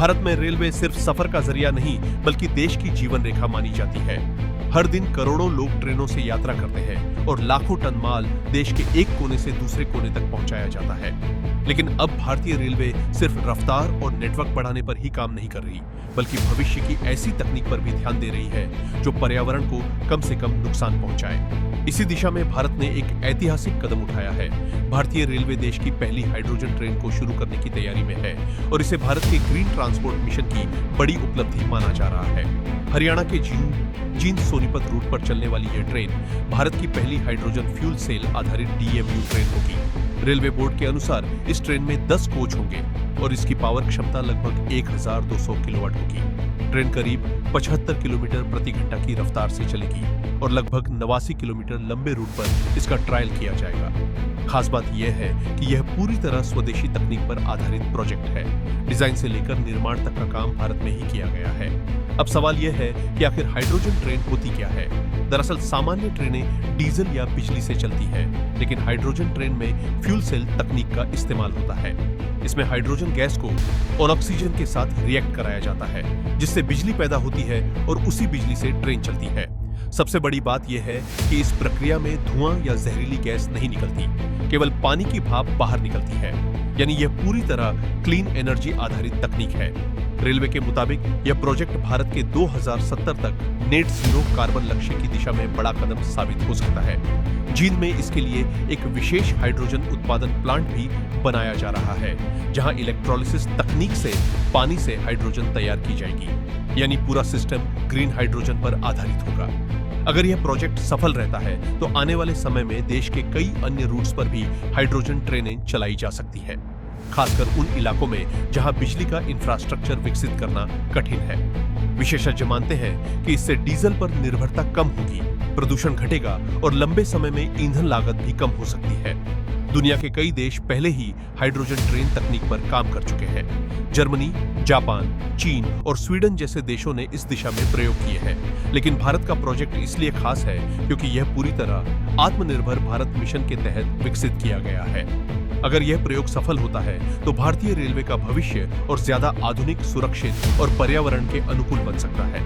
भारत में रेलवे सिर्फ सफर का जरिया नहीं बल्कि देश की जीवन रेखा मानी जाती है। हर दिन करोड़ों लोग ट्रेनों से यात्रा करते हैं और लाखों टन माल देश के एक कोने से दूसरे कोने तक पहुंचाया जाता है। लेकिन अब भारतीय रेलवे सिर्फ रफ्तार और नेटवर्क बढ़ाने पर ही काम नहीं कर रही, बल्कि भविष्य की ऐसी तकनीक पर भी ध्यान दे रही है जो पर्यावरण को कम से कम नुकसान पहुंचाए। इसी दिशा में भारत ने एक ऐतिहासिक कदम उठाया है। भारतीय रेलवे देश की पहली हाइड्रोजन ट्रेन को शुरू करने की तैयारी में है और इसे भारत के ग्रीन ट्रांसपोर्ट मिशन की बड़ी उपलब्धि माना जा रहा है। हरियाणा के जींद सोनीपत रूट पर चलने वाली यह ट्रेन भारत की पहली हाइड्रोजन फ्यूल सेल आधारित DMU ट्रेन होगी। रेलवे बोर्ड के अनुसार इस ट्रेन में 10 कोच होंगे और इसकी पावर क्षमता लगभग 1200 किलोवाट होगी। ट्रेन करीब 75 किलोमीटर प्रति घंटा की रफ्तार से चलेगी और लगभग 89 किलोमीटर लंबे रूट पर इसका ट्रायल किया जाएगा। खास बात यह है कि यह पूरी तरह स्वदेशी तकनीक पर आधारित प्रोजेक्ट है। डिजाइन से लेकर निर्माण तक का काम भारत में ही किया गया है। अब सवाल यह है कि आखिर हाइड्रोजन ट्रेन होती क्या है? दरअसल सामान्य ट्रेनें डीजल या बिजली से चलती हैं, लेकिन हाइड्रोजन ट्रेन में फ्यूल सेल तकनीक का इस्तेमाल होता है। इसमें हाइड्रोजन गैस को ऑक्सीजन के साथ रिएक्ट कराया जाता है, जिससे बिजली पैदा होती है और उसी बिजली से ट्रेन चलती है। सबसे बड़ी बात यह है कि इस प्रक्रिया में धुआं या जहरीली गैस नहीं निकलती, केवल पानी की भाप बाहर निकलती है। यानी यह पूरी तरह क्लीन एनर्जी आधारित तकनीक है। रेलवे के मुताबिक यह प्रोजेक्ट भारत के 2070 तक नेट जीरो कार्बन लक्ष्य की दिशा में बड़ा कदम साबित हो सकता है। जींद में इसके लिए एक विशेष हाइड्रोजन उत्पादन प्लांट भी बनाया जा रहा है, जहां इलेक्ट्रोलिसिस तकनीक से पानी से हाइड्रोजन तैयार की जाएगी। यानी पूरा सिस्टम ग्रीन हाइड्रोजन पर आधारित होगा। अगर यह प्रोजेक्ट सफल रहता है तो आने वाले समय में देश के कई अन्य रूट्स पर भी हाइड्रोजन ट्रेनें चलाई जा सकती है, खासकर उन इलाकों में जहां बिजली का इंफ्रास्ट्रक्चर विकसित करना कठिन है। विशेषज्ञ मानते हैं कि इससे डीजल पर निर्भरता कम होगी, प्रदूषण घटेगा और लंबे समय में ईंधन लागत भी कम हो सकती है। दुनिया के कई देश पहले ही हाइड्रोजन ट्रेन तकनीक पर काम कर चुके हैं। जर्मनी, जापान, चीन और स्वीडन जैसे देशों ने इस दिशा में प्रयोग किए हैं। लेकिन भारत का प्रोजेक्ट इसलिए खास है क्योंकि यह पूरी तरह आत्मनिर्भर भारत मिशन के तहत विकसित किया गया है। अगर यह प्रयोग सफल होता है तो भारतीय रेलवे का भविष्य और ज्यादा आधुनिक, सुरक्षित और पर्यावरण के अनुकूल बन सकता है।